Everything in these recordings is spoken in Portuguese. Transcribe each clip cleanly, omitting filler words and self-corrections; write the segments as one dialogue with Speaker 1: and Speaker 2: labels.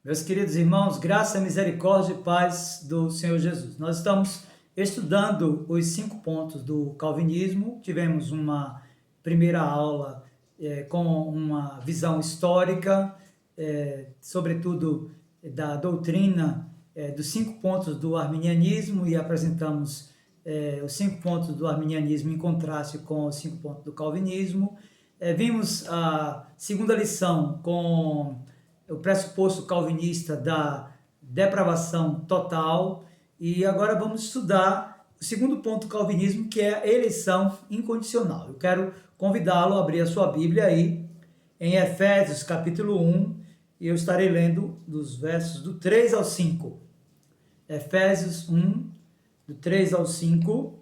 Speaker 1: Meus queridos irmãos, graça, misericórdia e paz do Senhor Jesus. Nós estamos estudando os 5 pontos do calvinismo. Tivemos uma primeira aula com uma visão histórica, sobretudo da doutrina dos 5 pontos do arminianismo, e apresentamos os 5 pontos do arminianismo em contraste com os 5 pontos do calvinismo. Vimos a segunda lição com o pressuposto calvinista da depravação total, e agora vamos estudar o segundo ponto do calvinismo, que é a eleição incondicional. Eu quero convidá-lo a abrir a sua Bíblia aí em Efésios capítulo 1, e eu estarei lendo dos versos do 3 ao 5. Efésios 1, do 3 ao 5,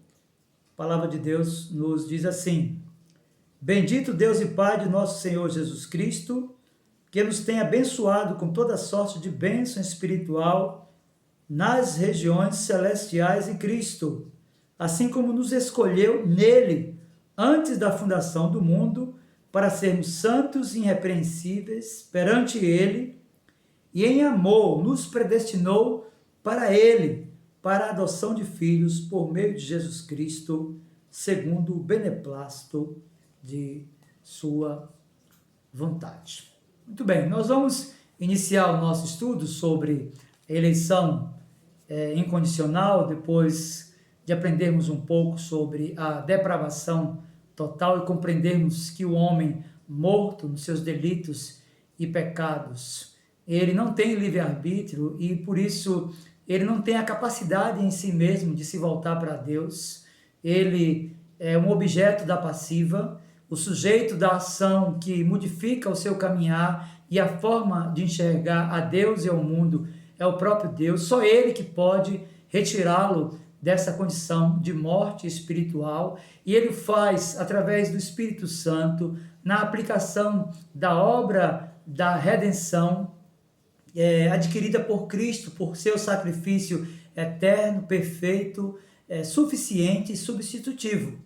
Speaker 1: a palavra de Deus nos diz assim: Bendito Deus e Pai de nosso Senhor Jesus Cristo, que nos tem abençoado com toda sorte de bênção espiritual nas regiões celestiais em Cristo, assim como nos escolheu nele antes da fundação do mundo, para sermos santos e irrepreensíveis perante ele, e em amor nos predestinou para ele, para a adoção de filhos por meio de Jesus Cristo, segundo o beneplácito de sua vontade. Muito bem, nós vamos iniciar o nosso estudo sobre eleição incondicional, depois de aprendermos um pouco sobre a depravação total e compreendermos que o homem morto nos seus delitos e pecados, ele não tem livre-arbítrio e, por isso, ele não tem a capacidade em si mesmo de se voltar para Deus. Ele é um objeto da passiva, o sujeito da ação que modifica o seu caminhar e a forma de enxergar a Deus e ao mundo é o próprio Deus. Só Ele que pode retirá-lo dessa condição de morte espiritual, e Ele faz através do Espírito Santo, na aplicação da obra da redenção adquirida por Cristo, por seu sacrifício eterno, perfeito, suficiente e substitutivo.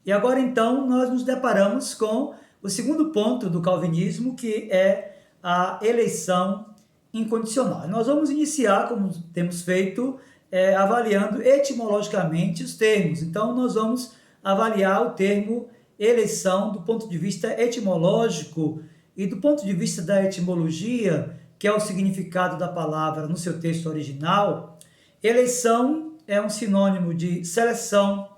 Speaker 1: E agora, então, nós nos deparamos com o segundo ponto do calvinismo, que é a eleição incondicional. Nós vamos iniciar, como temos feito, avaliando etimologicamente os termos. Então, nós vamos avaliar o termo eleição do ponto de vista etimológico e do ponto de vista da etimologia, que é o significado da palavra no seu texto original. Eleição é um sinônimo de seleção,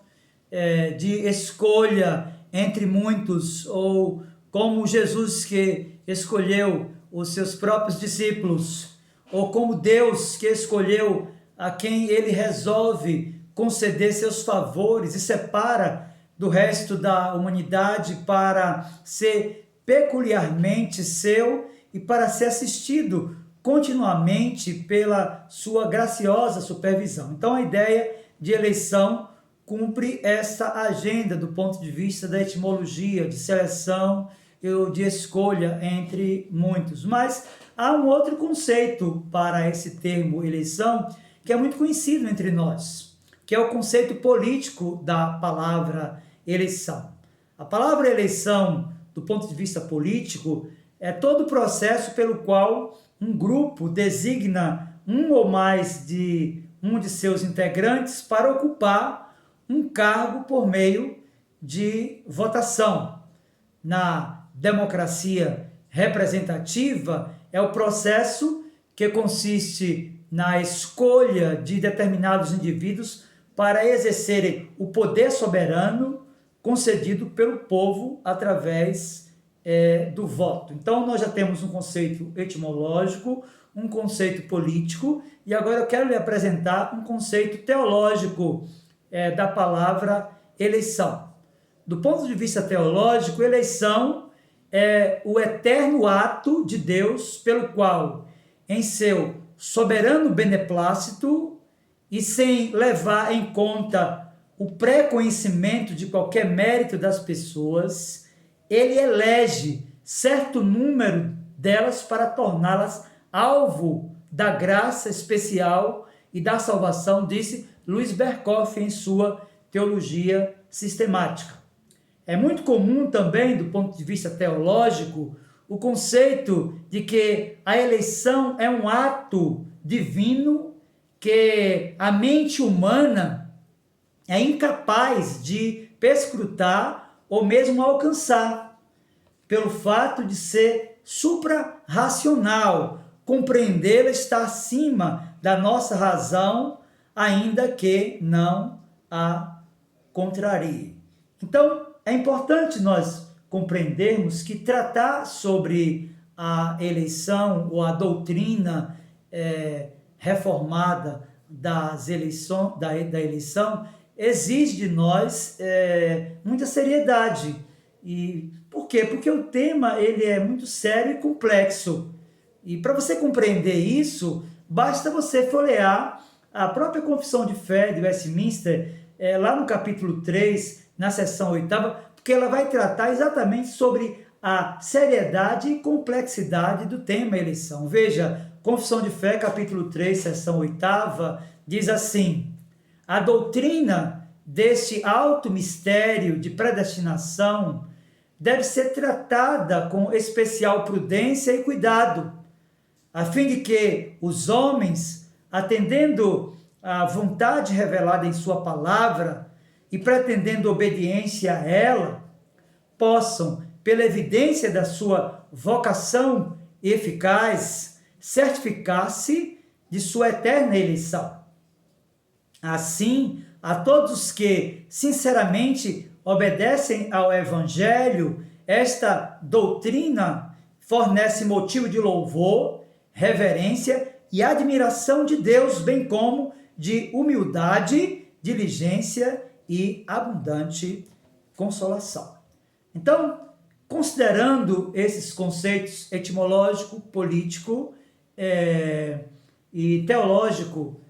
Speaker 1: de escolha entre muitos, ou como Jesus que escolheu os seus próprios discípulos, ou como Deus que escolheu a quem ele resolve conceder seus favores e separa do resto da humanidade para ser peculiarmente seu e para ser assistido continuamente pela sua graciosa supervisão. Então, a ideia de eleição cumpre essa agenda do ponto de vista da etimologia, de seleção e de escolha entre muitos. Mas há um outro conceito para esse termo eleição, que é muito conhecido entre nós, que é o conceito político da palavra eleição. A palavra eleição, do ponto de vista político, é todo o processo pelo qual um grupo designa um ou mais de seus integrantes para ocupar um cargo por meio de votação. Na democracia representativa, é o processo que consiste na escolha de determinados indivíduos para exercerem o poder soberano concedido pelo povo através do voto. Então, nós já temos um conceito etimológico, um conceito político, e agora eu quero lhe apresentar um conceito teológico da palavra eleição. Do ponto de vista teológico, eleição é o eterno ato de Deus pelo qual, em seu soberano beneplácito e sem levar em conta o pré-conhecimento de qualquer mérito das pessoas, ele elege certo número delas para torná-las alvo da graça especial e da salvação, disse Luiz Berkoff em sua teologia sistemática. É muito comum também, do ponto de vista teológico, o conceito de que a eleição é um ato divino que a mente humana é incapaz de perscrutar ou mesmo alcançar, pelo fato de ser supra-racional. Compreendê-la está acima da nossa razão, ainda que não a contrarie. Então, é importante nós compreendermos que tratar sobre a eleição ou a doutrina reformada da eleição exige de nós muita seriedade. E por quê? Porque o tema ele é muito sério e complexo. E para você compreender isso, basta você folhear a própria Confissão de Fé de Westminster, lá no capítulo 3, na seção 8ª, porque ela vai tratar exatamente sobre a seriedade e complexidade do tema eleição. Veja, Confissão de Fé, capítulo 3, seção 8ª, diz assim: a doutrina deste alto mistério de predestinação deve ser tratada com especial prudência e cuidado, a fim de que os homens, atendendo à vontade revelada em sua palavra e pretendendo obediência a ela, possam, pela evidência da sua vocação eficaz, certificar-se de sua eterna eleição. Assim, a todos que sinceramente obedecem ao Evangelho, esta doutrina fornece motivo de louvor, reverência e admiração de Deus, bem como de humildade, diligência e abundante consolação. Então, considerando esses conceitos etimológico, político e teológico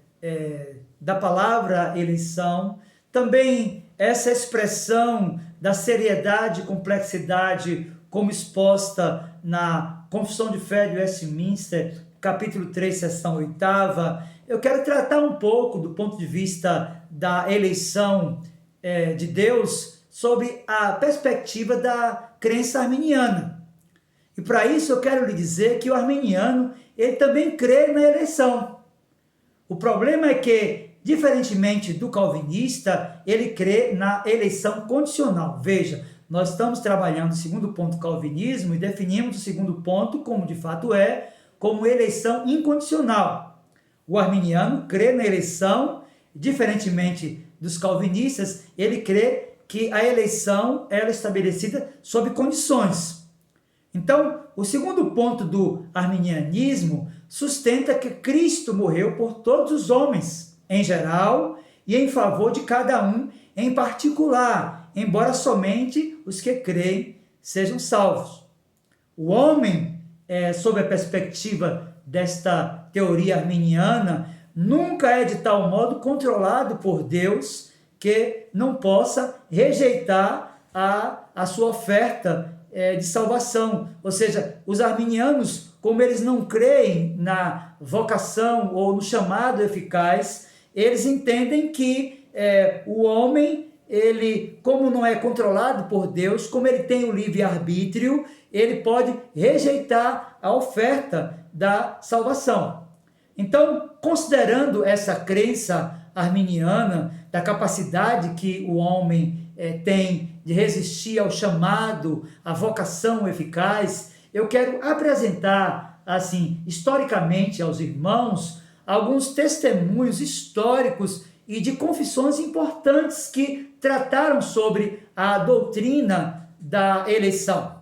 Speaker 1: da palavra eleição, também essa expressão da seriedade e complexidade como exposta na Confissão de Fé de Westminster, capítulo 3, seção 8ª, eu quero tratar um pouco do ponto de vista da eleição de Deus sobre a perspectiva da crença arminiana. E para isso eu quero lhe dizer que o arminiano, ele também crê na eleição. O problema é que, diferentemente do calvinista, ele crê na eleição condicional. Veja, nós estamos trabalhando o segundo ponto calvinismo e definimos o segundo ponto, como de fato como eleição incondicional. O arminiano crê na eleição, diferentemente dos calvinistas, ele crê que a eleição ela é estabelecida sob condições. Então, o segundo ponto do arminianismo sustenta que Cristo morreu por todos os homens, em geral, e em favor de cada um em particular, embora somente os que creem sejam salvos. O homem, sob a perspectiva desta teoria arminiana, nunca é de tal modo controlado por Deus que não possa rejeitar a sua oferta de salvação. Ou seja, os arminianos, como eles não creem na vocação ou no chamado eficaz, eles entendem que o homem, ele, como não é controlado por Deus, como ele tem o livre-arbítrio, ele pode rejeitar a oferta da salvação. Então, considerando essa crença arminiana, da capacidade que o homem tem de resistir ao chamado, à vocação eficaz, eu quero apresentar, assim, historicamente aos irmãos, alguns testemunhos históricos e de confissões importantes que trataram sobre a doutrina da eleição.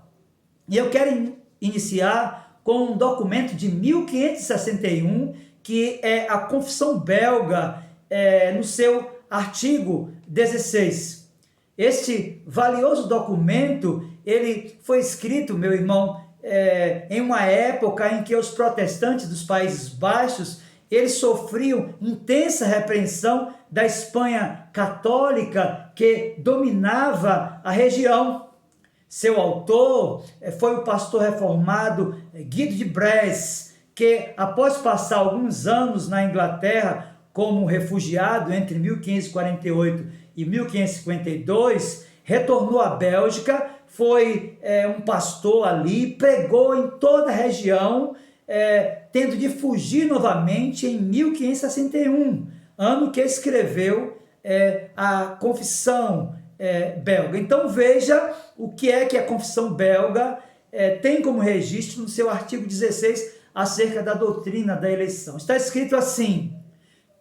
Speaker 1: E eu quero iniciar com um documento de 1561, que é a Confissão Belga, no seu artigo 16. Este valioso documento, ele foi escrito, meu irmão, em uma época em que os protestantes dos Países Baixos, eles sofriam intensa repreensão da Espanha católica que dominava a região. Seu autor foi o pastor reformado Guido de Bresse, que após passar alguns anos na Inglaterra como refugiado entre 1548 e 1552, retornou à Bélgica, foi um pastor ali, pregou em toda a região, tendo de fugir novamente em 1561, ano que escreveu a Confissão Belga. Então veja o que é que a Confissão Belga tem como registro no seu artigo 16 acerca da doutrina da eleição. Está escrito assim: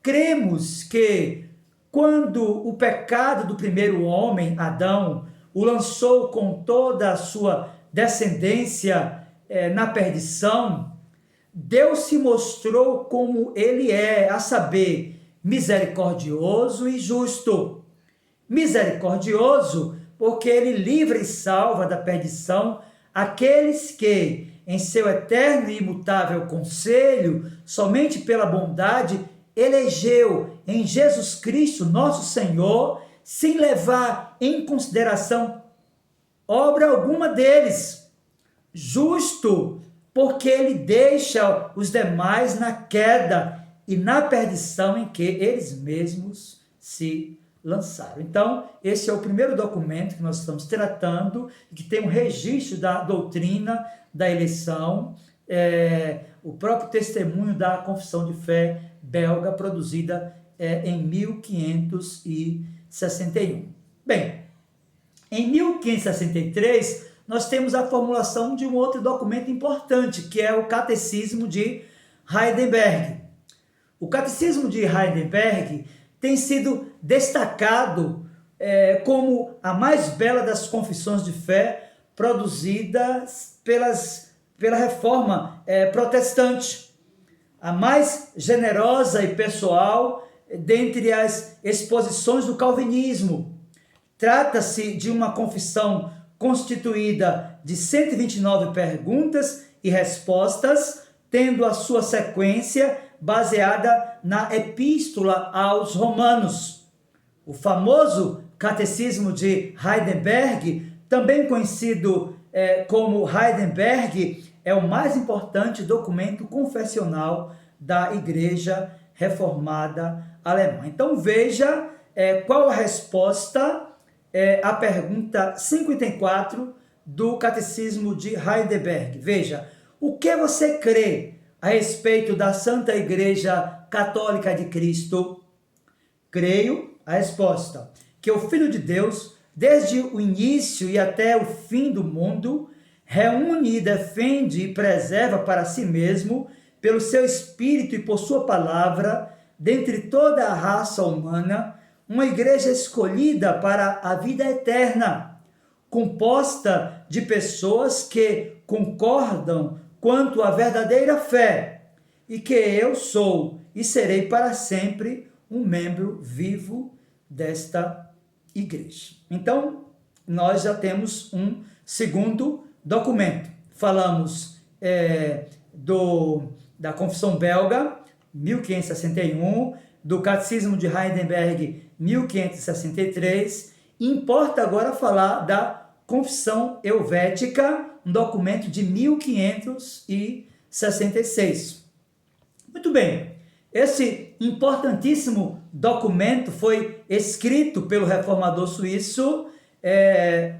Speaker 1: cremos que quando o pecado do primeiro homem, Adão, o lançou com toda a sua descendência na perdição, Deus se mostrou como ele é, a saber, misericordioso e justo. Misericordioso, porque ele livra e salva da perdição aqueles que, em seu eterno e imutável conselho, somente pela bondade, elegeu em Jesus Cristo, nosso Senhor, sem levar em consideração obra alguma deles. Justo, porque ele deixa os demais na queda e na perdição em que eles mesmos se lançaram. Então, esse é o primeiro documento que nós estamos tratando, que tem um registro da doutrina da eleição, o próprio testemunho da Confissão de Fé belga, produzida em 1561. Bem, em 1563, nós temos a formulação de um outro documento importante, que é o Catecismo de Heidelberg. O Catecismo de Heidelberg tem sido destacado como a mais bela das confissões de fé produzidas pela Reforma protestante, a mais generosa e pessoal dentre as exposições do calvinismo. Trata-se de uma confissão constituída de 129 perguntas e respostas, tendo a sua sequência baseada na Epístola aos Romanos. O famoso Catecismo de Heidelberg, também conhecido como Heidelberg, é o mais importante documento confessional da Igreja Reformada Alemã. Então veja qual a resposta à pergunta 54 do Catecismo de Heidelberg. Veja, o que você crê a respeito da Santa Igreja Católica de Cristo? Creio, a resposta, que o Filho de Deus, desde o início e até o fim do mundo, reúne, defende e preserva para si mesmo, pelo seu Espírito e por sua palavra, dentre toda a raça humana, uma igreja escolhida para a vida eterna, composta de pessoas que concordam quanto à verdadeira fé, e que eu sou e serei para sempre um membro vivo desta igreja. Então, nós já temos um segundo documento. Falamos da Confissão Belga, 1561, do Catecismo de Heidelberg, 1563. Importa agora falar da Confissão Helvética, um documento de 1566. Muito bem, esse importantíssimo documento foi escrito pelo reformador suíço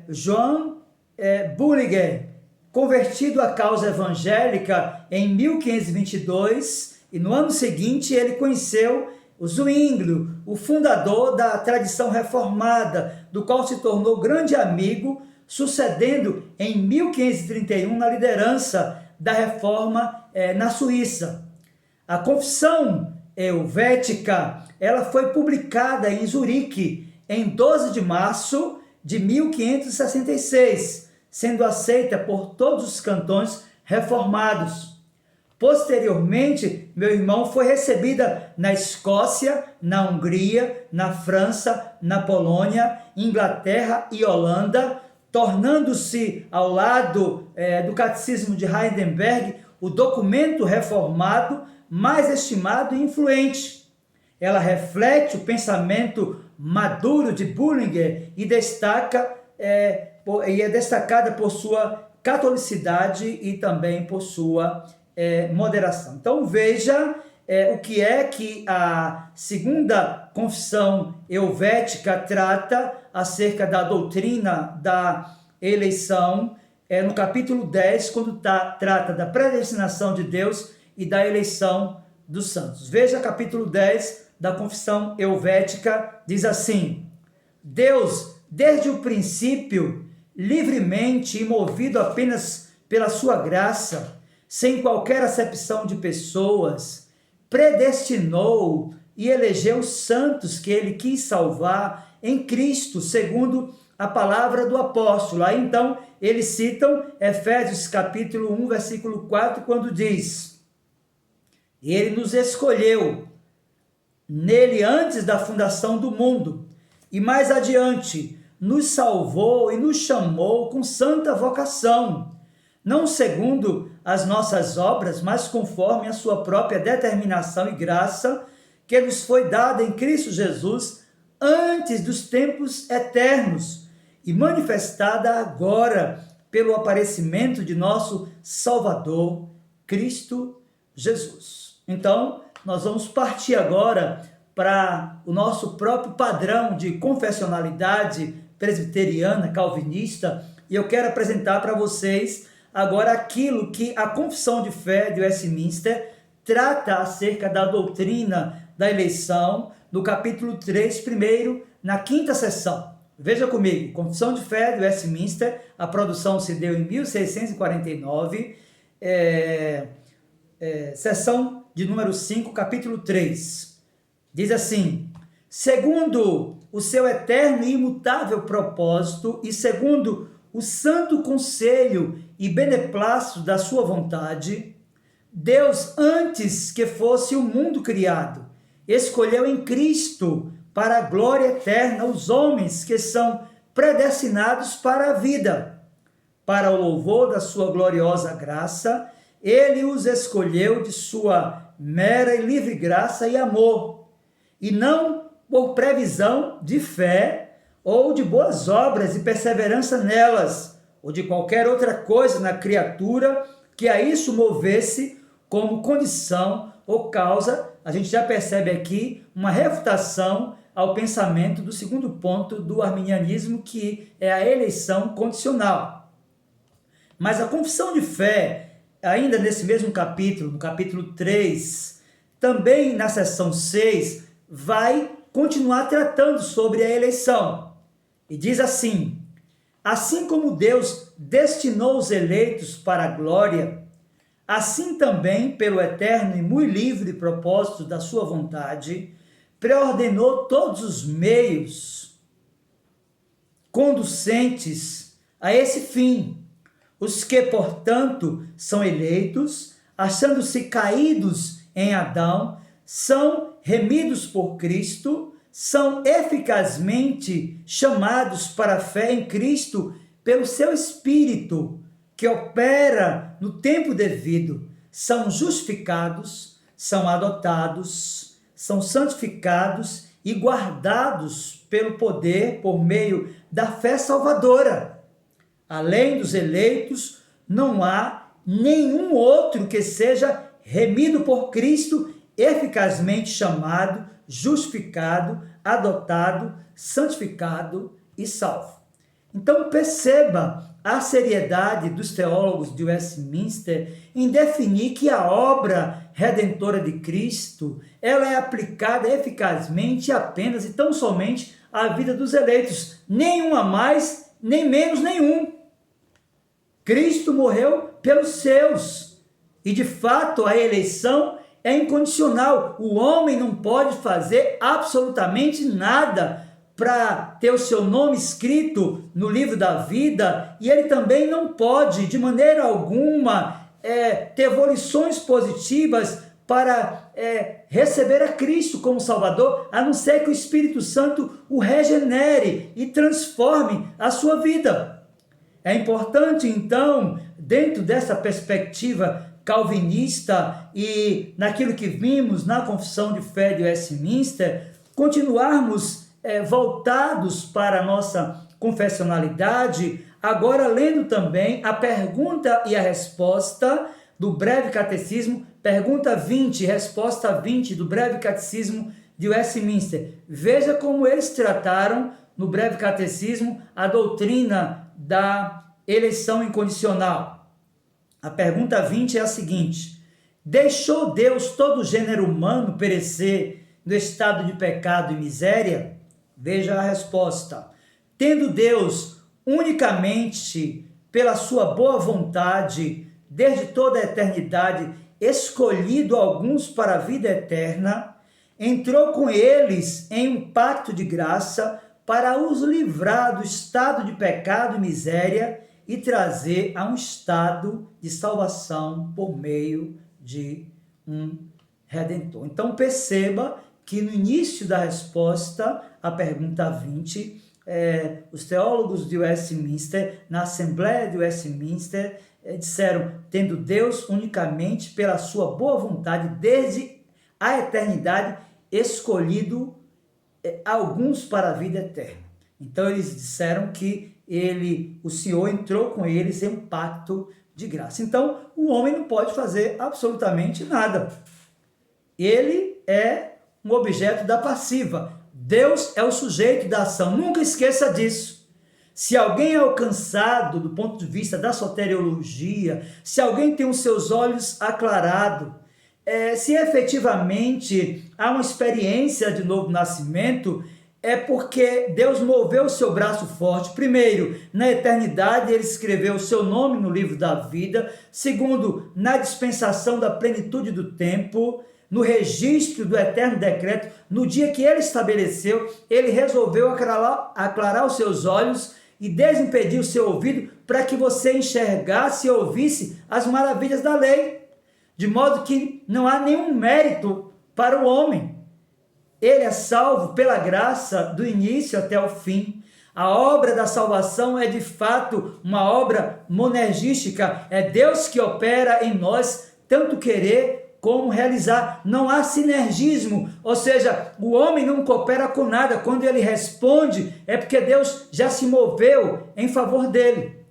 Speaker 1: Johann Bullinger, convertido à causa evangélica em 1522, e no ano seguinte ele conheceu o Zwinglio, o fundador da tradição reformada, do qual se tornou grande amigo, sucedendo em 1531 na liderança da reforma na Suíça. A Confissão Helvética, ela foi publicada em Zurique em 12 de março de 1566, sendo aceita por todos os cantões reformados. Posteriormente, meu irmão, foi recebida na Escócia, na Hungria, na França, na Polônia, Inglaterra e Holanda, tornando-se, ao lado do Catecismo de Heidelberg, o documento reformado mais estimado e influente. Ela reflete o pensamento maduro de Bullinger e é destacada por sua catolicidade e também por sua moderação. Então veja o que é que a segunda confissão helvética trata acerca da doutrina da eleição no capítulo 10, quando trata da predestinação de Deus e da eleição dos santos. Veja capítulo 10 da Confissão Helvética, diz assim: Deus, desde o princípio, livremente e movido apenas pela sua graça, sem qualquer acepção de pessoas, predestinou e elegeu os santos que ele quis salvar em Cristo, segundo a palavra do apóstolo. Aí então eles citam Efésios capítulo 1, versículo 4, quando diz: Ele nos escolheu nele antes da fundação do mundo, e mais adiante nos salvou e nos chamou com santa vocação, não segundo as nossas obras, mas conforme a sua própria determinação e graça, que nos foi dada em Cristo Jesus antes dos tempos eternos e manifestada agora pelo aparecimento de nosso Salvador, Cristo Jesus. Então, nós vamos partir agora para o nosso próprio padrão de confessionalidade presbiteriana, calvinista, e eu quero apresentar para vocês agora aquilo que a Confissão de Fé de Westminster trata acerca da doutrina da eleição, no capítulo 3, primeiro, na quinta seção. Veja comigo, Confissão de Fé de Westminster, a produção se deu em 1649, seção de número 5, capítulo 3. Diz assim: segundo o seu eterno e imutável propósito e segundo o santo conselho e beneplácito da sua vontade, Deus, antes que fosse o mundo criado, escolheu em Cristo para a glória eterna os homens que são predestinados para a vida. Para o louvor da sua gloriosa graça, ele os escolheu de sua mera e livre graça e amor, e não por previsão de fé ou de boas obras e perseverança nelas, ou de qualquer outra coisa na criatura que a isso movesse como condição ou causa. A gente já percebe aqui uma refutação ao pensamento do segundo ponto do arminianismo, que é a eleição condicional. Mas a confissão de fé, ainda nesse mesmo capítulo, no capítulo 3, também na seção 6, vai continuar tratando sobre a eleição. E diz assim: assim como Deus destinou os eleitos para a glória, assim também, pelo eterno e muito livre propósito da sua vontade, preordenou todos os meios conducentes a esse fim, os que, portanto, são eleitos, achando-se caídos em Adão, são remidos por Cristo, são eficazmente chamados para a fé em Cristo pelo seu Espírito, que opera no tempo devido, são justificados, são adotados, são santificados e guardados pelo poder por meio da fé salvadora. Além dos eleitos, não há nenhum outro que seja remido por Cristo, eficazmente chamado, justificado, adotado, santificado e salvo. Então perceba a seriedade dos teólogos de Westminster em definir que a obra redentora de Cristo, ela é aplicada eficazmente apenas e tão somente à vida dos eleitos, nenhum a mais, nem menos nenhum. Cristo morreu pelos seus, e de fato a eleição é incondicional. O homem não pode fazer absolutamente nada para ter o seu nome escrito no livro da vida, e ele também não pode, de maneira alguma, ter volições positivas para receber a Cristo como Salvador, a não ser que o Espírito Santo o regenere e transforme a sua vida. É importante, então, dentro dessa perspectiva calvinista e naquilo que vimos na Confissão de Fé de Westminster, continuarmos voltados para a nossa confessionalidade, agora lendo também a pergunta e a resposta do Breve Catecismo, pergunta 20, resposta 20 do Breve Catecismo de Westminster. Veja como eles trataram no Breve Catecismo a doutrina da eleição incondicional. A pergunta 20 é a seguinte: deixou Deus todo o gênero humano perecer no estado de pecado e miséria? Veja a resposta. Tendo Deus unicamente pela sua boa vontade, desde toda a eternidade, escolhido alguns para a vida eterna, entrou com eles em um pacto de graça para os livrar do estado de pecado e miséria e trazer a um estado de salvação por meio de um Redentor. Então perceba que no início da resposta à pergunta 20, os teólogos de Westminster, na Assembleia de Westminster, disseram, tendo Deus unicamente pela sua boa vontade, desde a eternidade, escolhido alguns para a vida eterna. Então eles disseram que o Senhor entrou com eles em um pacto de graça. Então o homem não pode fazer absolutamente nada. Ele é um objeto da passiva. Deus é o sujeito da ação. Nunca esqueça disso. Se alguém é alcançado do ponto de vista da soteriologia, se alguém tem os seus olhos aclarados, se efetivamente há uma experiência de novo nascimento, é porque Deus moveu o seu braço forte. Primeiro, na eternidade, ele escreveu o seu nome no livro da vida. Segundo, na dispensação da plenitude do tempo, no registro do eterno decreto, no dia que ele estabeleceu, ele resolveu aclarar os seus olhos e desimpedir o seu ouvido para que você enxergasse e ouvisse as maravilhas da lei, de modo que não há nenhum mérito para o homem. Ele é salvo pela graça do início até o fim. A obra da salvação é de fato uma obra monergística, é Deus que opera em nós, tanto querer como realizar. Não há sinergismo, ou seja, o homem não coopera com nada. Quando ele responde, é porque Deus já se moveu em favor dele.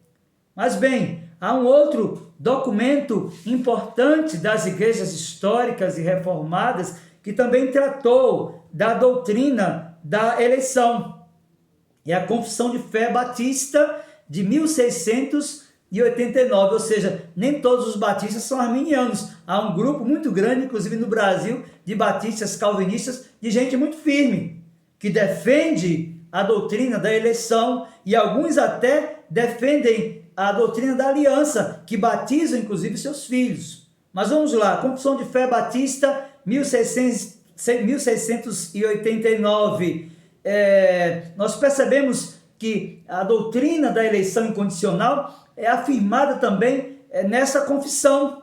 Speaker 1: Mas bem, há um outro documento importante das igrejas históricas e reformadas que também tratou da doutrina da eleição. É a Confissão de Fé Batista de 1689, ou seja, nem todos os batistas são arminianos. Há um grupo muito grande, inclusive no Brasil, de batistas calvinistas, de gente muito firme, que defende a doutrina da eleição, e alguns até defendem a doutrina da aliança, que batizam inclusive seus filhos. Mas vamos lá, Confissão de Fé Batista, 1689. Nós percebemos que a doutrina da eleição incondicional é afirmada também nessa confissão,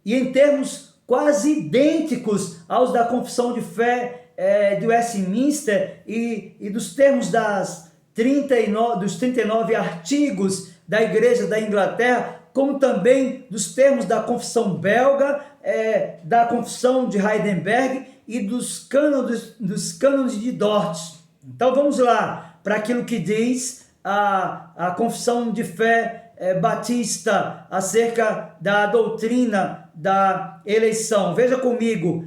Speaker 1: e em termos quase idênticos aos da Confissão de Fé de Westminster e dos termos dos 39 artigos da Igreja da Inglaterra, como também dos termos da Confissão belga, da Confissão de Heidelberg e dos cânones de Dort. Então vamos lá para aquilo que diz a Confissão de Fé Batista acerca da doutrina da eleição. Veja comigo,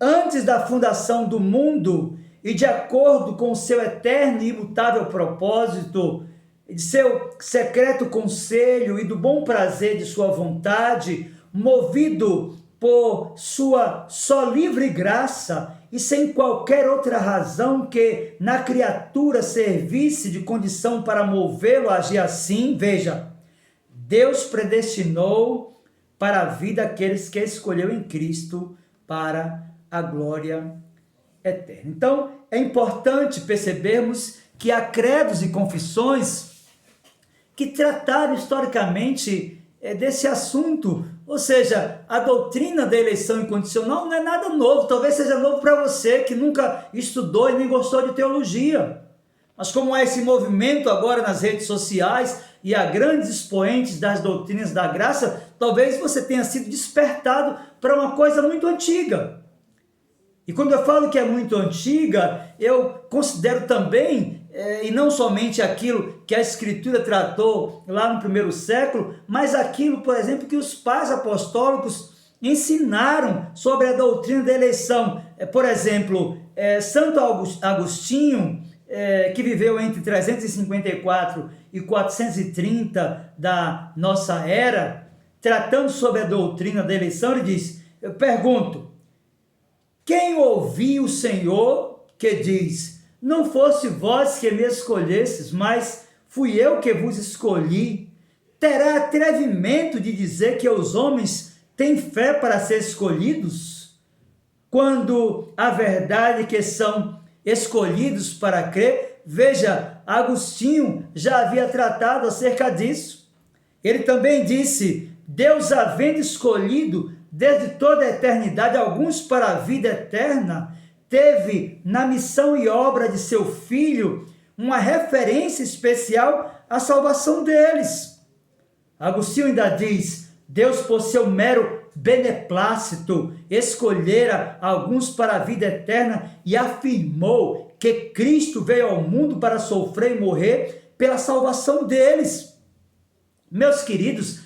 Speaker 1: antes da fundação do mundo e de acordo com o seu eterno e imutável propósito, de seu secreto conselho e do bom prazer de sua vontade, movido por sua só livre graça e sem qualquer outra razão que na criatura servisse de condição para movê-lo a agir assim, veja, Deus predestinou para a vida aqueles que escolheu em Cristo para a glória eterna. Então, é importante percebermos que há credos e confissões que trataram historicamente desse assunto, ou seja, a doutrina da eleição incondicional não é nada novo, talvez seja novo para você que nunca estudou e nem gostou de teologia, mas como há esse movimento agora nas redes sociais e há grandes expoentes das doutrinas da graça, talvez você tenha sido despertado para uma coisa muito antiga. E quando eu falo que é muito antiga, eu considero também e não somente aquilo que a Escritura tratou lá no primeiro século, mas aquilo, por exemplo, que os pais apostólicos ensinaram sobre a doutrina da eleição. Por exemplo, Santo Agostinho que viveu entre 354 e 430 da nossa era, tratando sobre a doutrina da eleição, ele diz, eu pergunto, quem ouviu o Senhor que diz, não fosse vós que me escolhesses, mas fui eu que vos escolhi, terá atrevimento de dizer que os homens têm fé para ser escolhidos, quando a verdade é que são escolhidos para crer? Veja, Agostinho já havia tratado acerca disso. Ele também disse, Deus havendo escolhido desde toda a eternidade alguns para a vida eterna, teve na missão e obra de seu Filho uma referência especial à salvação deles. Agostinho ainda diz, Deus por seu mero beneplácito escolhera alguns para a vida eterna e afirmou que Cristo veio ao mundo para sofrer e morrer pela salvação deles. Meus queridos,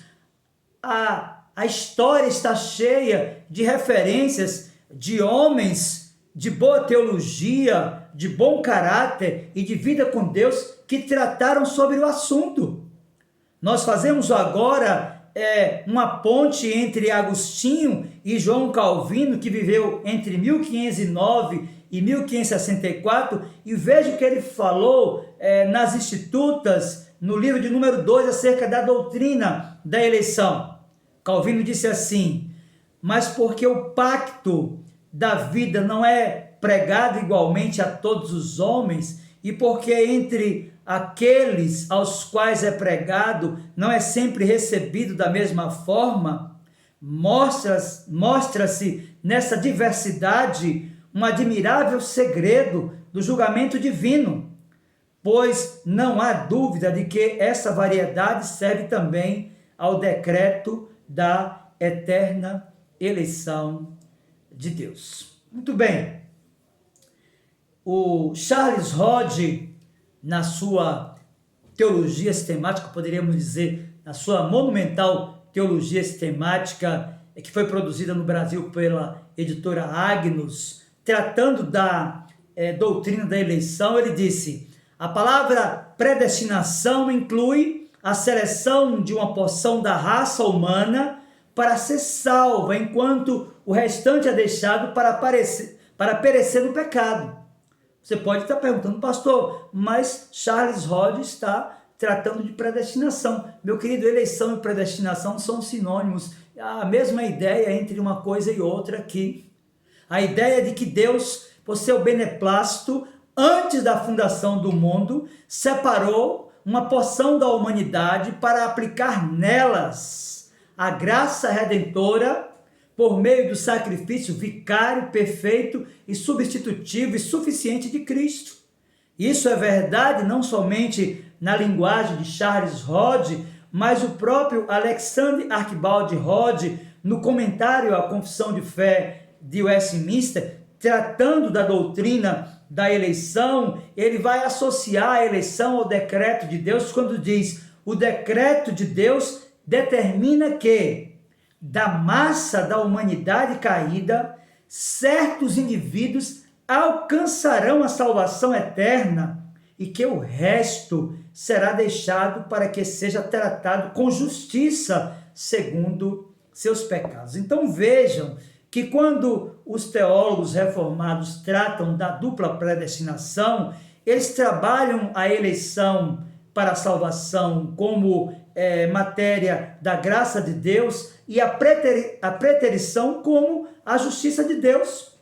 Speaker 1: a história está cheia de referências de homens de boa teologia, de bom caráter e de vida com Deus que trataram sobre o assunto. Nós fazemos agora uma ponte entre Agostinho e João Calvino, que viveu entre 1509 e 1564, e veja o que ele falou nas Institutas, no livro de número 2, acerca da doutrina da eleição. Calvino disse assim, mas porque o pacto da vida não é pregado igualmente a todos os homens, e porque entre aqueles aos quais é pregado não é sempre recebido da mesma forma, mostra-se nessa diversidade um admirável segredo do julgamento divino, pois não há dúvida de que essa variedade serve também ao decreto da eterna eleição de Deus. Muito bem. O Charles Hodge, na sua teologia sistemática, poderíamos dizer, na sua monumental teologia sistemática, que foi produzida no Brasil pela editora Agnus, tratando da doutrina da eleição, ele disse, a palavra predestinação inclui a seleção de uma porção da raça humana para ser salva, enquanto o restante é deixado para perecer no pecado. Você pode estar perguntando, pastor, mas Charles Hodge está tratando de predestinação. Meu querido, eleição e predestinação são sinônimos. A mesma ideia entre uma coisa e outra aqui. A ideia de que Deus, por seu beneplácito, antes da fundação do mundo, separou uma porção da humanidade para aplicar nelas a graça redentora por meio do sacrifício vicário, perfeito e substitutivo e suficiente de Cristo. Isso é verdade não somente na linguagem de Charles Hodge, mas o próprio Alexander Archibald Hodge, no comentário à Confissão de Fé de Westminster, tratando da doutrina da eleição, ele vai associar a eleição ao decreto de Deus quando diz, o decreto de Deus determina que da massa da humanidade caída, certos indivíduos alcançarão a salvação eterna e que o resto será deixado para que seja tratado com justiça segundo seus pecados. Então vejam que quando os teólogos reformados tratam da dupla predestinação, eles trabalham a eleição para a salvação como matéria da graça de Deus e a preterição como a justiça de Deus.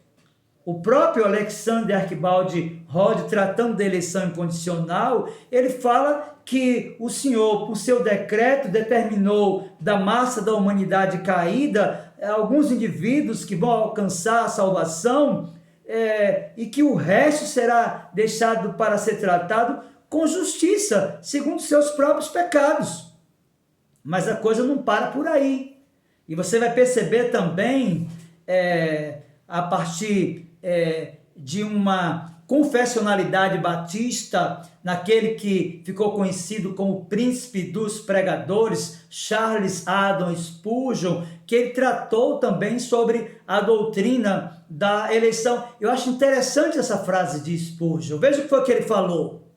Speaker 1: O próprio Alexander Archibald Hodge, tratando da eleição incondicional, ele fala que o Senhor, por seu decreto, determinou da massa da humanidade caída alguns indivíduos que vão alcançar a salvação e que o resto será deixado para ser tratado com justiça, segundo seus próprios pecados. Mas a coisa não para por aí. E você vai perceber também, a partir de uma confessionalidade batista, naquele que ficou conhecido como príncipe dos pregadores, Charles Haddon Spurgeon, que ele tratou também sobre a doutrina da eleição. Eu acho interessante essa frase de Spurgeon. Veja o que foi que ele falou.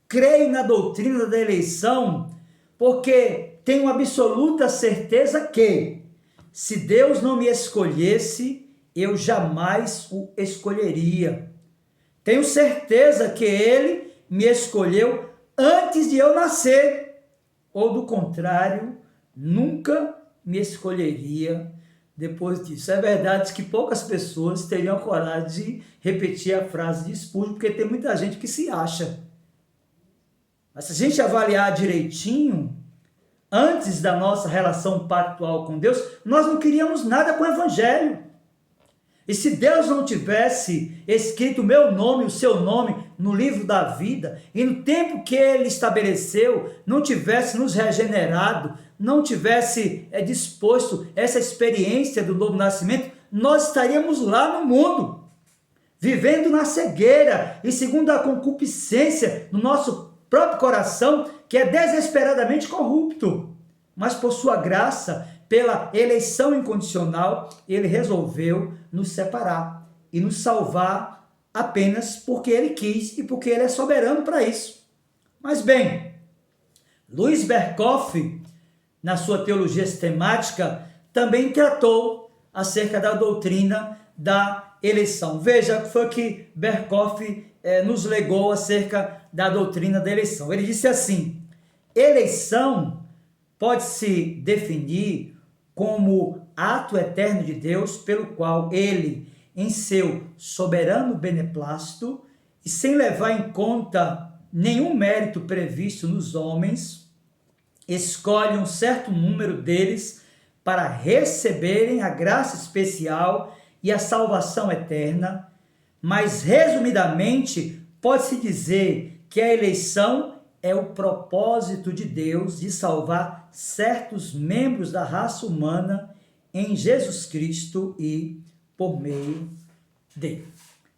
Speaker 1: Creio na doutrina da eleição porque tenho absoluta certeza que, se Deus não me escolhesse, eu jamais o escolheria. Tenho certeza que ele me escolheu antes de eu nascer, ou do contrário, nunca me escolheria depois disso. É verdade que poucas pessoas teriam coragem de repetir a frase de Spurgeon, porque tem muita gente que se acha. Mas se a gente avaliar direitinho, antes da nossa relação pactual com Deus, nós não queríamos nada com o Evangelho. E se Deus não tivesse escrito o meu nome, o seu nome, no livro da vida, e no tempo que Ele estabeleceu, não tivesse nos regenerado, não tivesse disposto essa experiência do novo nascimento, nós estaríamos lá no mundo, vivendo na cegueira e segundo a concupiscência do nosso próprio coração, que é desesperadamente corrupto. Mas por sua graça, pela eleição incondicional, ele resolveu nos separar e nos salvar apenas porque ele quis e porque ele é soberano para isso. Mas bem, Louis Berkhof, na sua teologia sistemática, também tratou acerca da doutrina da eleição. Veja o que foi que Berkhof nos legou acerca da doutrina da eleição. Ele disse assim: eleição pode se definir como ato eterno de Deus, pelo qual ele, em seu soberano beneplácito, e sem levar em conta nenhum mérito previsto nos homens, escolhe um certo número deles para receberem a graça especial e a salvação eterna. Mas, resumidamente, pode-se dizer que a eleição é o propósito de Deus de salvar certos membros da raça humana em Jesus Cristo e por meio dele.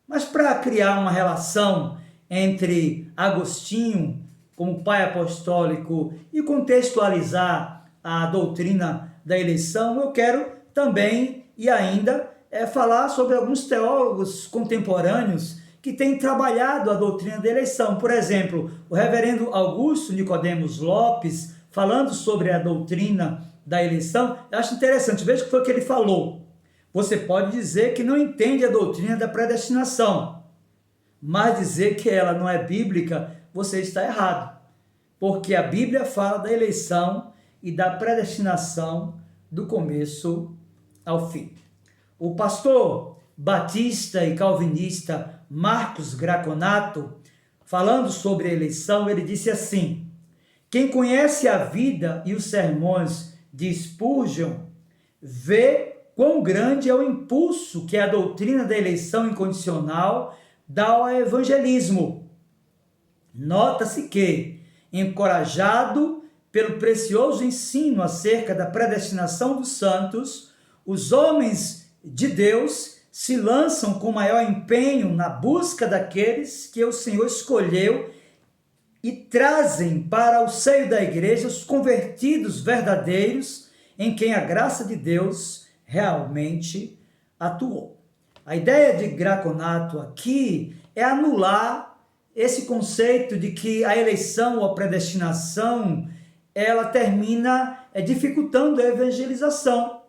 Speaker 1: Mas para criar uma relação entre Agostinho, como pai apostólico, e contextualizar a doutrina da eleição, eu quero também e ainda falar sobre alguns teólogos contemporâneos que têm trabalhado a doutrina da eleição. Por exemplo, o reverendo Augusto Nicodemos Lopes, falando sobre a doutrina da eleição, eu acho interessante. Veja o que foi que ele falou. Você pode dizer que não entende a doutrina da predestinação, mas dizer que ela não é bíblica, você está errado. Porque a Bíblia fala da eleição e da predestinação do começo ao fim. O pastor batista e calvinista Marcos Graconato, falando sobre a eleição, ele disse assim: quem conhece a vida e os sermões de Spurgeon vê quão grande é o impulso que a doutrina da eleição incondicional dá ao evangelismo. Nota-se que, encorajado pelo precioso ensino acerca da predestinação dos santos, os homens de Deus se lançam com maior empenho na busca daqueles que o Senhor escolheu e trazem para o seio da igreja os convertidos verdadeiros em quem a graça de Deus realmente atuou. A ideia de Graconato aqui é anular esse conceito de que a eleição ou a predestinação ela termina dificultando a evangelização.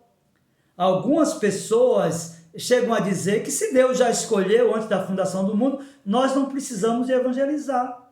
Speaker 1: Algumas pessoas chegam a dizer que se Deus já escolheu antes da fundação do mundo, nós não precisamos de evangelizar.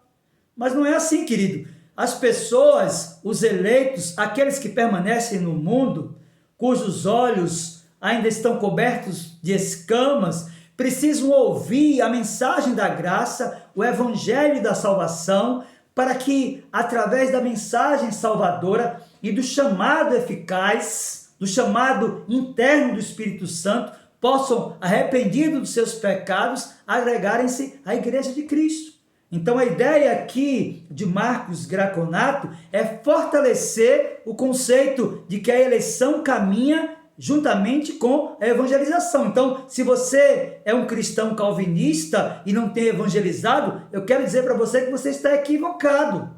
Speaker 1: Mas não é assim, querido. As pessoas, os eleitos, aqueles que permanecem no mundo, cujos olhos ainda estão cobertos de escamas, precisam ouvir a mensagem da graça, o evangelho da salvação, para que, através da mensagem salvadora e do chamado eficaz, do chamado interno do Espírito Santo, possam, arrependidos dos seus pecados, agregarem-se à Igreja de Cristo. Então a ideia aqui de Marcos Graconato é fortalecer o conceito de que a eleição caminha juntamente com a evangelização. Então, se você é um cristão calvinista e não tem evangelizado, eu quero dizer para você que você está equivocado.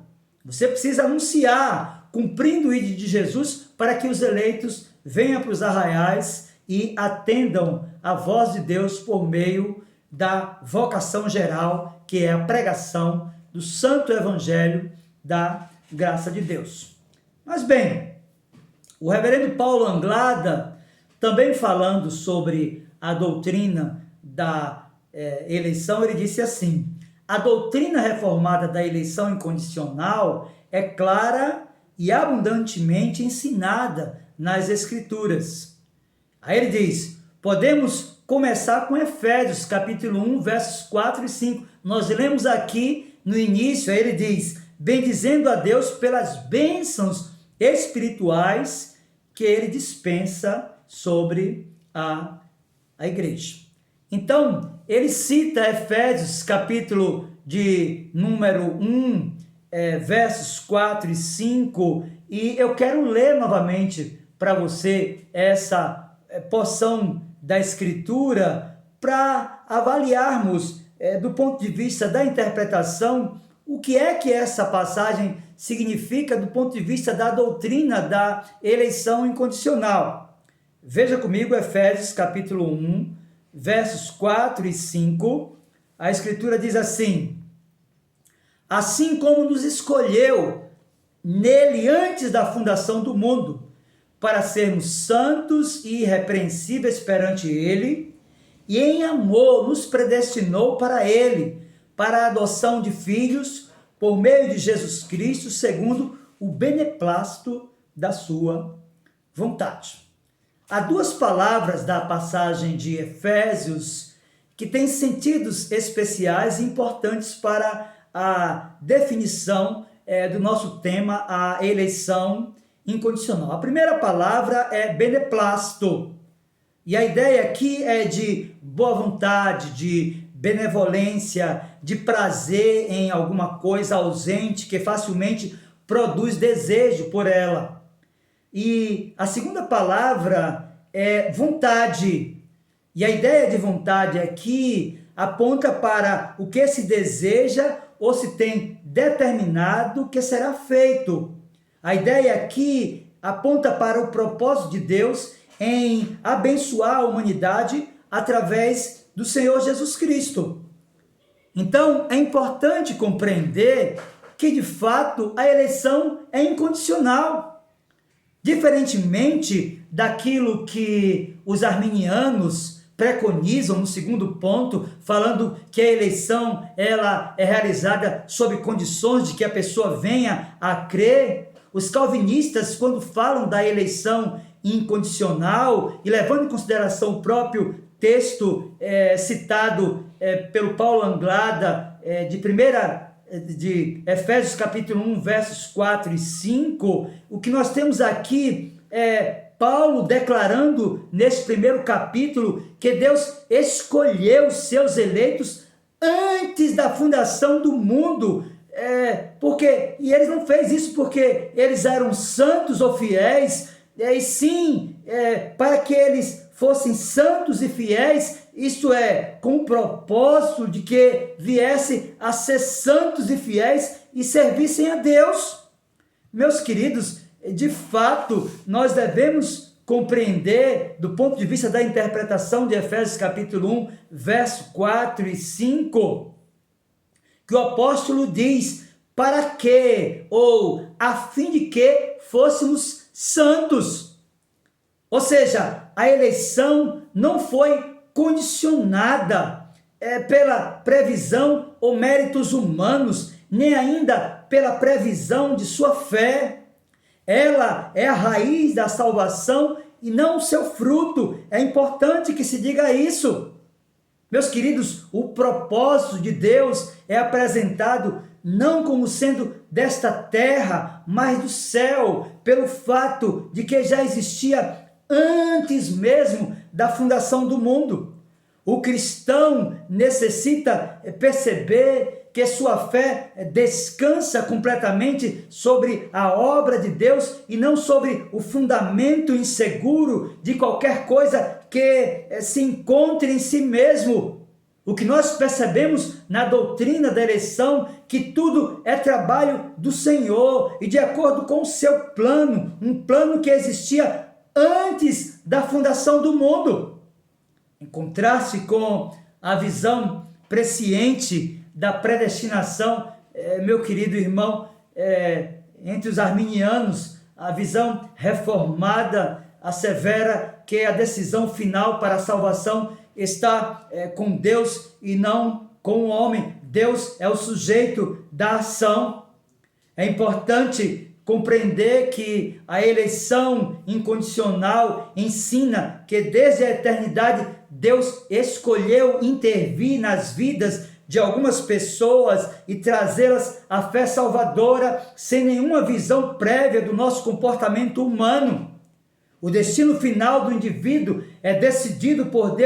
Speaker 1: Você precisa anunciar, cumprindo o ID de Jesus, para que os eleitos venham para os arraiais e atendam a voz de Deus por meio da vocação geral, que é a pregação do Santo Evangelho da graça de Deus. Mas bem, o reverendo Paulo Anglada, também falando sobre a doutrina da eleição, ele disse assim: a doutrina reformada da eleição incondicional é clara e abundantemente ensinada nas Escrituras. Aí ele diz, podemos começar com Efésios, capítulo 1, versos 4 e 5. Nós lemos aqui no início, aí ele diz, bendizendo a Deus pelas bênçãos espirituais que ele dispensa sobre a igreja. Então, ele cita Efésios, capítulo de número 1, versos 4 e 5, e eu quero ler novamente para você essa porção da Escritura para avaliarmos, do ponto de vista da interpretação, o que é que essa passagem significa do ponto de vista da doutrina da eleição incondicional. Veja comigo Efésios capítulo 1, versos 4 e 5, a Escritura diz assim: assim como nos escolheu nele antes da fundação do mundo, para sermos santos e irrepreensíveis perante ele, e em amor nos predestinou para ele, para a adoção de filhos, por meio de Jesus Cristo, segundo o beneplácito da sua vontade. Há duas palavras da passagem de Efésios que têm sentidos especiais e importantes para a definição do nosso tema, a eleição incondicional. A primeira palavra é beneplácito, e a ideia aqui é de boa vontade, de benevolência, de prazer em alguma coisa ausente que facilmente produz desejo por ela. E a segunda palavra é vontade, e a ideia de vontade aqui aponta para o que se deseja ou se tem determinado que será feito. A ideia aqui aponta para o propósito de Deus em abençoar a humanidade através do Senhor Jesus Cristo. Então, é importante compreender que, de fato, a eleição é incondicional. Diferentemente daquilo que os arminianos preconizam no segundo ponto, falando que a eleição ela é realizada sob condições de que a pessoa venha a crer, os calvinistas, quando falam da eleição incondicional e levando em consideração o próprio texto citado pelo Paulo Anglada de Efésios capítulo 1, versos 4 e 5, o que nós temos aqui é Paulo declarando nesse primeiro capítulo que Deus escolheu os seus eleitos antes da fundação do mundo, e eles não fez isso porque eles eram santos ou fiéis, e sim para que eles fossem santos e fiéis, isto é, com o propósito de que viesse a ser santos e fiéis e servissem a Deus. Meus queridos, de fato, nós devemos compreender, do ponto de vista da interpretação de Efésios capítulo 1, verso 4 e 5, que o apóstolo diz, para que, ou a fim de que fôssemos santos. Ou seja, a eleição não foi condicionada pela previsão ou méritos humanos, nem ainda pela previsão de sua fé. Ela é a raiz da salvação e não o seu fruto. É importante que se diga isso. Meus queridos, o propósito de Deus é apresentado não como sendo desta terra, mas do céu, pelo fato de que já existia antes mesmo da fundação do mundo. O cristão necessita perceber que sua fé descansa completamente sobre a obra de Deus e não sobre o fundamento inseguro de qualquer coisa que se encontre em si mesmo. O que nós percebemos na doutrina da eleição, que tudo é trabalho do Senhor e de acordo com o seu plano, um plano que existia antes da fundação do mundo. Em contraste com a visão presciente da predestinação, meu querido irmão, entre os arminianos, a visão reformada assevera que a decisão final para a salvação está com Deus e não com o homem. Deus é o sujeito da ação. É importante compreender que a eleição incondicional ensina que desde a eternidade Deus escolheu intervir nas vidas de algumas pessoas e trazê-las à fé salvadora sem nenhuma visão prévia do nosso comportamento humano. O destino final do indivíduo é decidido por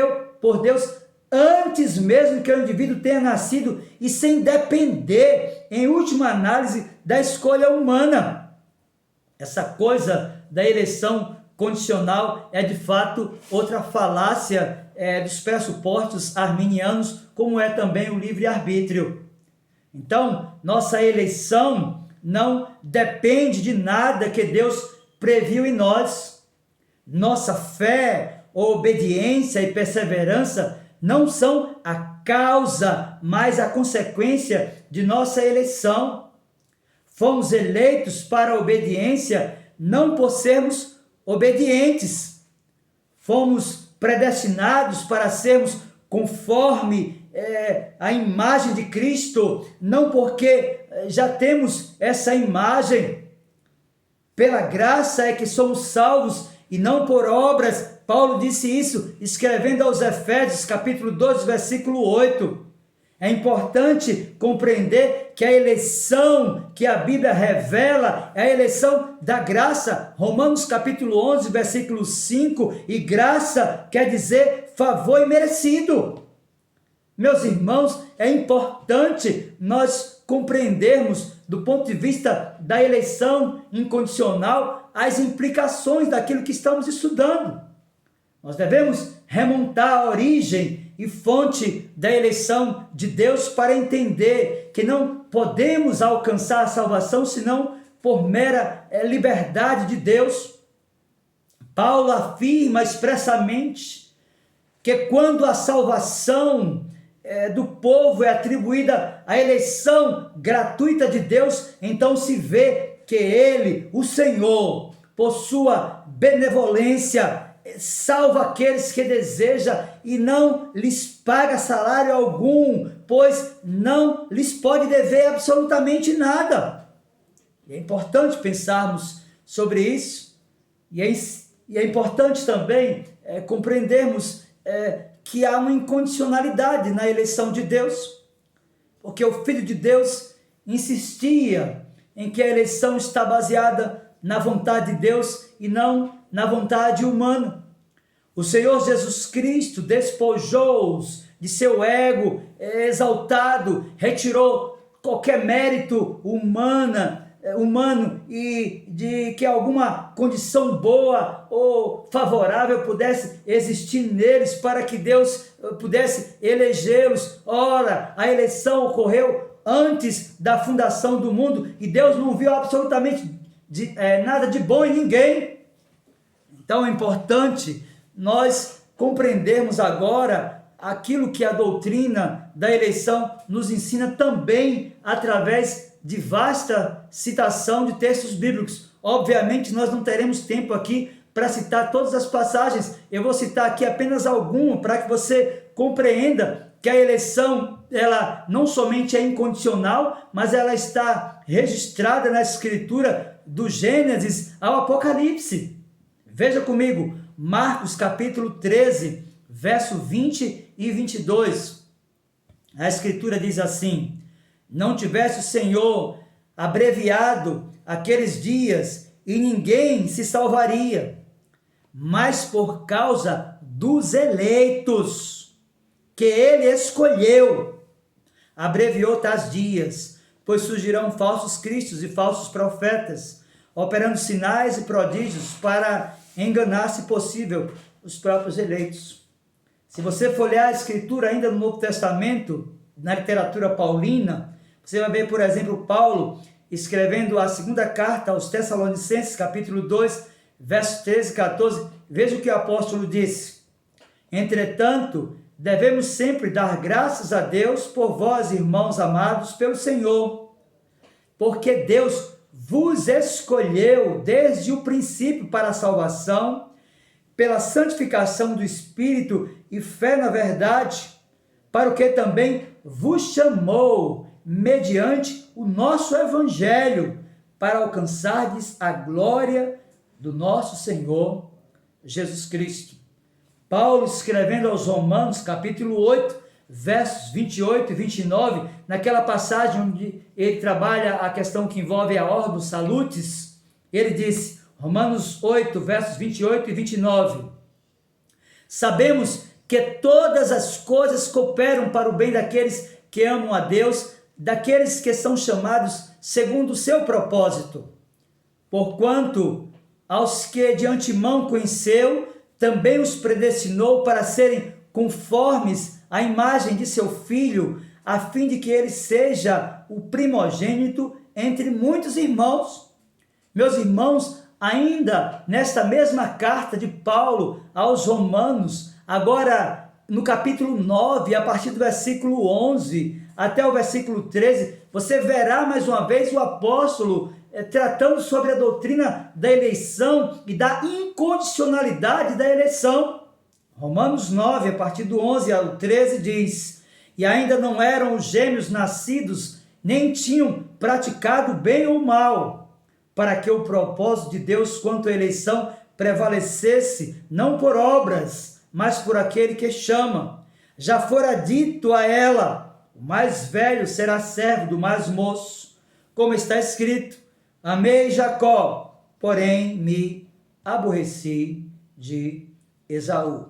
Speaker 1: Deus antes mesmo que o indivíduo tenha nascido e sem depender, em última análise, da escolha humana. Essa coisa da eleição condicional é de fato outra falácia dos pressupostos arminianos, como é também o livre-arbítrio. Então, nossa eleição não depende de nada que Deus previu em nós. Nossa fé, obediência e perseverança não são a causa, mas a consequência de nossa eleição. Fomos eleitos para a obediência não por sermos obedientes. Fomos predestinados para sermos conforme a imagem de Cristo, não porque já temos essa imagem. Pela graça é que somos salvos e não por obras. Paulo disse isso escrevendo aos Efésios, capítulo 2, versículo 8. É importante compreender que a eleição que a Bíblia revela é a eleição da graça. Romanos capítulo 11, versículo 5. E graça quer dizer favor imerecido. Meus irmãos, é importante nós compreendermos, do ponto de vista da eleição incondicional, as implicações daquilo que estamos estudando. Nós devemos remontar a origem e fonte da eleição de Deus para entender que não podemos alcançar a salvação senão por mera liberdade de Deus. Paulo afirma expressamente que quando a salvação do povo é atribuída à eleição gratuita de Deus, então se vê que ele, o Senhor, por sua benevolência, salva aqueles que deseja e não lhes paga salário algum, pois não lhes pode dever absolutamente nada. E é importante pensarmos sobre isso, e é importante também compreendermos que há uma incondicionalidade na eleição de Deus, porque o Filho de Deus insistia em que a eleição está baseada na vontade de Deus e não na vontade humana. O Senhor Jesus Cristo despojou-os de seu ego exaltado, retirou qualquer mérito humano e de que alguma condição boa ou favorável pudesse existir neles para que Deus pudesse elegê-los. Ora, a eleição ocorreu antes da fundação do mundo e Deus não viu absolutamente nada de bom em ninguém. Então é importante nós compreendermos agora aquilo que a doutrina da eleição nos ensina também através de vasta citação de textos bíblicos. Obviamente nós não teremos tempo aqui para citar todas as passagens, eu vou citar aqui apenas alguma para que você compreenda que a eleição, ela não somente é incondicional, mas ela está registrada na Escritura do Gênesis ao Apocalipse. Veja comigo, Marcos capítulo 13, verso 20 e 22. A Escritura diz assim: não tivesse o Senhor abreviado aqueles dias e ninguém se salvaria, mas por causa dos eleitos que ele escolheu, abreviou tais dias, pois surgirão falsos cristos e falsos profetas, operando sinais e prodígios para enganar, se possível, os próprios eleitos. Se você folhear a Escritura ainda no Novo Testamento, na literatura paulina, você vai ver, por exemplo, Paulo escrevendo a segunda carta aos Tessalonicenses, capítulo 2, versos 13 e 14, veja o que o apóstolo disse. Entretanto, devemos sempre dar graças a Deus por vós, irmãos amados pelo Senhor, porque Deus vos escolheu desde o princípio para a salvação, pela santificação do Espírito e fé na verdade, para o que também vos chamou, mediante o nosso Evangelho, para alcançardes a glória do nosso Senhor Jesus Cristo. Paulo, escrevendo aos Romanos, capítulo 8, versos 28 e 29, naquela passagem onde ele trabalha a questão que envolve a ordem dos salutis, ele disse, Romanos 8, versos 28 e 29, sabemos que todas as coisas cooperam para o bem daqueles que amam a Deus, daqueles que são chamados segundo o seu propósito. Porquanto, aos que de antemão conheceu, também os predestinou para serem conformes à imagem de seu Filho, a fim de que ele seja o primogênito entre muitos irmãos. Meus irmãos, ainda nesta mesma carta de Paulo aos Romanos, agora no capítulo 9, a partir do versículo 11 até o versículo 13, você verá mais uma vez o apóstolo tratando sobre a doutrina da eleição e da incondicionalidade da eleição. Romanos 9, a partir do 11 ao 13 diz, e ainda não eram os gêmeos nascidos, nem tinham praticado bem ou mal, para que o propósito de Deus quanto à eleição prevalecesse, não por obras, mas por aquele que chama. Já fora dito a ela, o mais velho será servo do mais moço, como está escrito, amei Jacó, porém me aborreci de Esaú.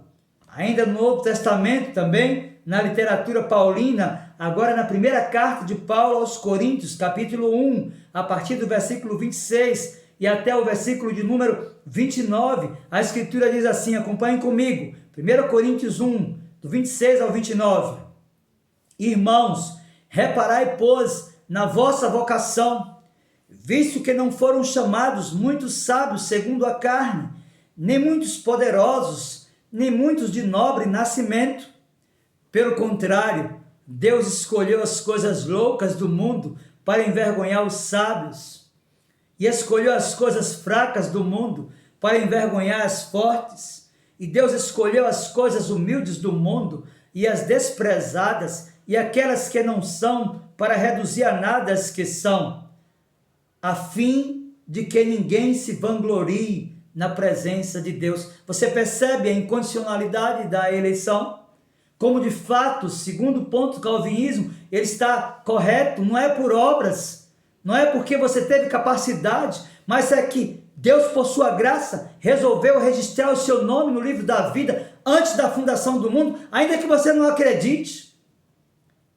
Speaker 1: Ainda no Novo Testamento também, na literatura paulina, agora na primeira carta de Paulo aos Coríntios, capítulo 1, a partir do versículo 26 e até o versículo de número 29, a Escritura diz assim, acompanhem comigo, 1 Coríntios 1, do 26 ao 29. Irmãos, reparai, pois, na vossa vocação, visto que não foram chamados muitos sábios segundo a carne, nem muitos poderosos, nem muitos de nobre nascimento. Pelo contrário, Deus escolheu as coisas loucas do mundo para envergonhar os sábios, e escolheu as coisas fracas do mundo para envergonhar as fortes, e Deus escolheu as coisas humildes do mundo e as desprezadas, e aquelas que não são, para reduzir a nada as que são, a fim de que ninguém se vanglorie na presença de Deus. Você percebe a incondicionalidade da eleição? Como de fato, segundo o ponto do calvinismo, ele está correto, não é por obras, não é porque você teve capacidade, mas é que Deus, por sua graça, resolveu registrar o seu nome no livro da vida antes da fundação do mundo, ainda que você não acredite.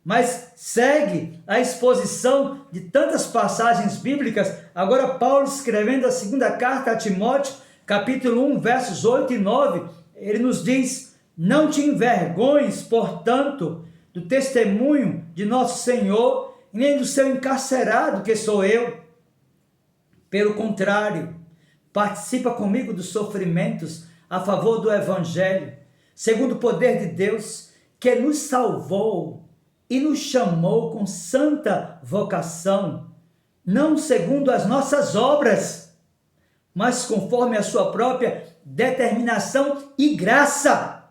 Speaker 1: Mas segue a exposição de tantas passagens bíblicas. Agora Paulo, escrevendo a segunda carta a Timóteo, capítulo 1, versos 8 e 9, ele nos diz, não te envergonhes, portanto, do testemunho de nosso Senhor, nem do seu encarcerado, que sou eu. Pelo contrário, participa comigo dos sofrimentos a favor do Evangelho, segundo o poder de Deus, que nos salvou e nos chamou com santa vocação, não segundo as nossas obras, mas conforme a sua própria determinação e graça,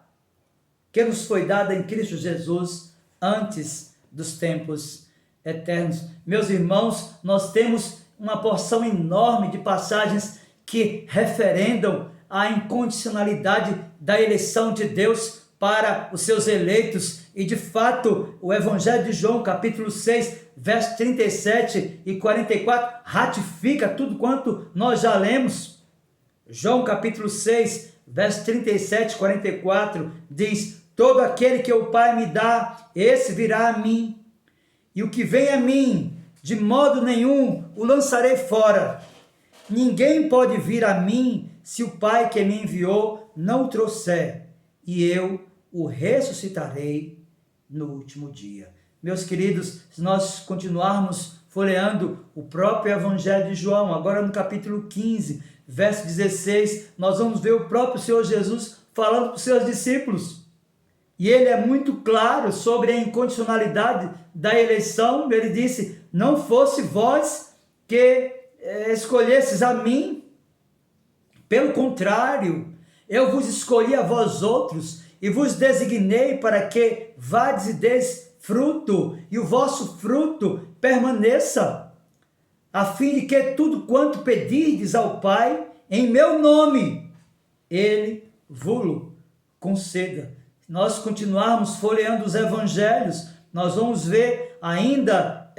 Speaker 1: que nos foi dada em Cristo Jesus antes dos tempos eternos. Meus irmãos, nós temos uma porção enorme de passagens que referendam a incondicionalidade da eleição de Deus para os seus eleitos, e de fato o Evangelho de João, capítulo 6, versos 37 e 44, ratifica tudo quanto nós já lemos. João capítulo 6, versos 37 e 44, diz, todo aquele que o Pai me dá, esse virá a mim, e o que vem a mim, de modo nenhum o lançarei fora. Ninguém pode vir a mim, se o Pai que me enviou não o trouxer, e eu o ressuscitarei no último dia. Meus queridos, se nós continuarmos folheando o próprio Evangelho de João, agora no capítulo 15, verso 16, nós vamos ver o próprio Senhor Jesus falando para os seus discípulos. E ele é muito claro sobre a incondicionalidade da eleição. Ele disse: não fosse vós que escolhesses a mim, pelo contrário, eu vos escolhi a vós outros e vos designei para que vades e deis fruto, e o vosso fruto permaneça, a fim de que tudo quanto pedirdes ao Pai, em meu nome, Ele vos conceda. Se nós continuarmos folheando os evangelhos, nós vamos ver ainda,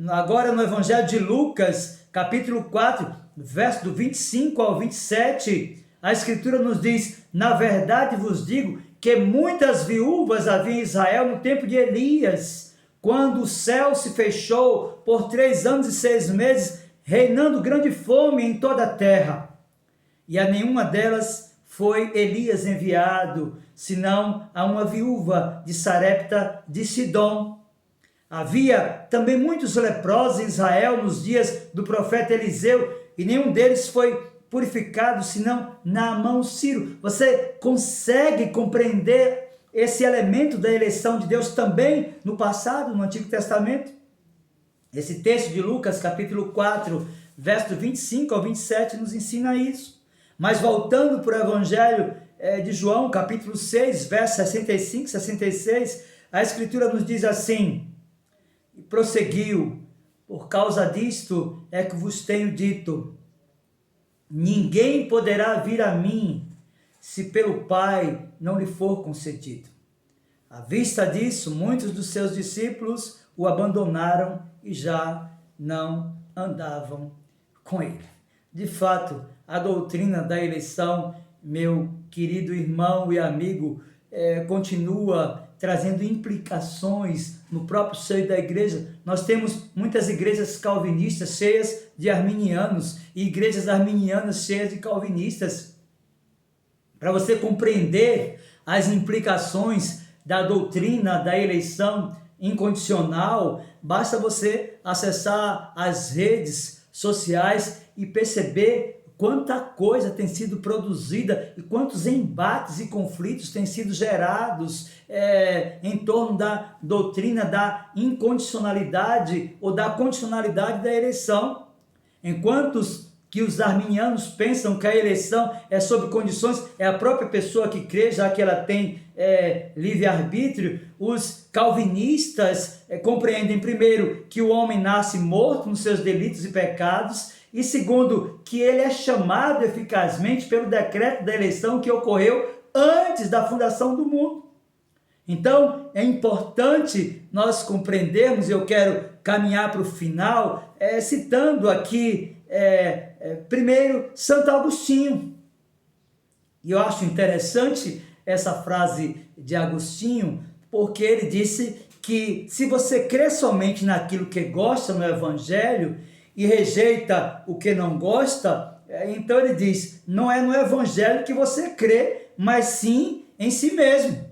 Speaker 1: agora no evangelho de Lucas, capítulo 4, verso do 25 ao 27, a Escritura nos diz: na verdade vos digo que muitas viúvas havia em Israel no tempo de Elias, quando o céu se fechou por 3 anos e 6 meses, reinando grande fome em toda a terra. E a nenhuma delas foi Elias enviado, senão a uma viúva de Sarepta de Sidom. Havia também muitos leprosos em Israel nos dias do profeta Eliseu, e nenhum deles foi purificado, senão Naamã o sírio. Você consegue compreender esse elemento da eleição de Deus também no passado, no Antigo Testamento? Esse texto de Lucas, capítulo 4, verso 25 ao 27, nos ensina isso. Mas voltando para o Evangelho de João, capítulo 6, verso 65 e 66, a Escritura nos diz assim: e prosseguiu: por causa disto é que vos tenho dito, ninguém poderá vir a mim, se pelo Pai não lhe for concedido. À vista disso, muitos dos seus discípulos o abandonaram e já não andavam com ele. De fato, a doutrina da eleição, meu querido irmão e amigo, continua trazendo implicações no próprio seio da igreja. Nós temos muitas igrejas calvinistas cheias de arminianos e igrejas arminianas cheias de calvinistas. Para você compreender as implicações da doutrina da eleição incondicional, basta você acessar as redes sociais e perceber quanta coisa tem sido produzida e quantos embates e conflitos têm sido gerados em torno da doutrina da incondicionalidade ou da condicionalidade da eleição. Enquanto que os arminianos pensam que a eleição é sob condições, é a própria pessoa que crê, já que ela tem livre-arbítrio, os calvinistas compreendem, primeiro, que o homem nasce morto nos seus delitos e pecados, e segundo, que ele é chamado eficazmente pelo decreto da eleição que ocorreu antes da fundação do mundo. Então, é importante nós compreendermos, e eu quero caminhar para o final, citando aqui, primeiro, Santo Agostinho. E eu acho interessante essa frase de Agostinho, porque ele disse que se você crê somente naquilo que gosta no Evangelho e rejeita o que não gosta, então ele diz, não é no Evangelho que você crê, mas sim em si mesmo.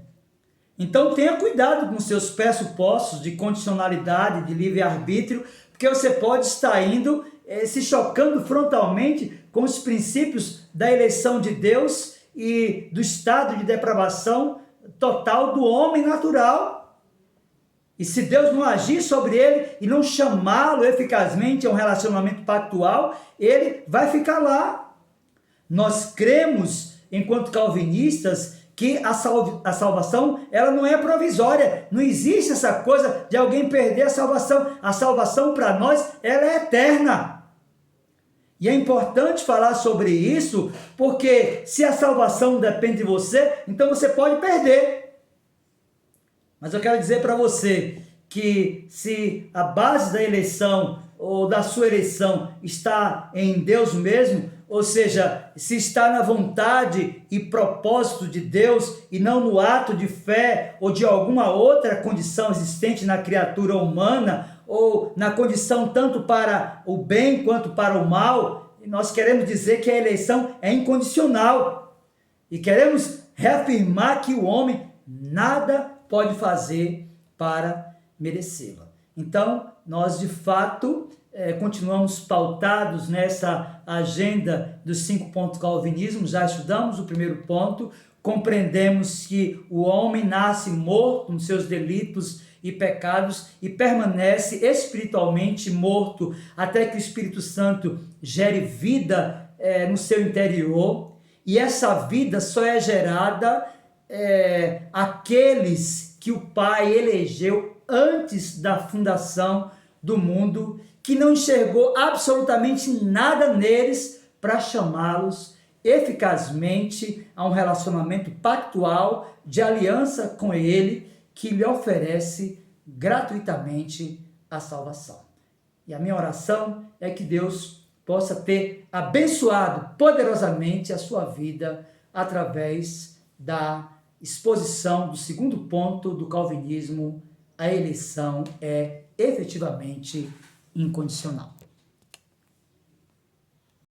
Speaker 1: Então tenha cuidado com seus pressupostos de condicionalidade, de livre-arbítrio, porque você pode estar indo se chocando frontalmente com os princípios da eleição de Deus e do estado de depravação total do homem natural. E se Deus não agir sobre ele e não chamá-lo eficazmente a um relacionamento pactual, ele vai ficar lá. Nós cremos, enquanto calvinistas, que a salvação ela não é provisória. Não existe essa coisa de alguém perder a salvação. A salvação para nós ela é eterna. E é importante falar sobre isso, porque se a salvação depende de você, então você pode perder. Mas eu quero dizer para você que se a base da eleição ou da sua eleição está em Deus mesmo, ou seja, se está na vontade e propósito de Deus e não no ato de fé ou de alguma outra condição existente na criatura humana ou na condição tanto para o bem quanto para o mal, nós queremos dizer que a eleição é incondicional e queremos reafirmar que o homem nada pode fazer para merecê-la. Então, nós de fato continuamos pautados nessa agenda dos 5 pontos do calvinismo. Já estudamos o primeiro ponto, compreendemos que o homem nasce morto nos seus delitos e pecados e permanece espiritualmente morto até que o Espírito Santo gere vida no seu interior, e essa vida só é gerada aqueles que o Pai elegeu antes da fundação do mundo, que não enxergou absolutamente nada neles para chamá-los eficazmente a um relacionamento pactual de aliança com Ele, que lhe oferece gratuitamente a salvação. E a minha oração é que Deus possa ter abençoado poderosamente a sua vida através da exposição do segundo ponto do calvinismo: a eleição é efetivamente incondicional.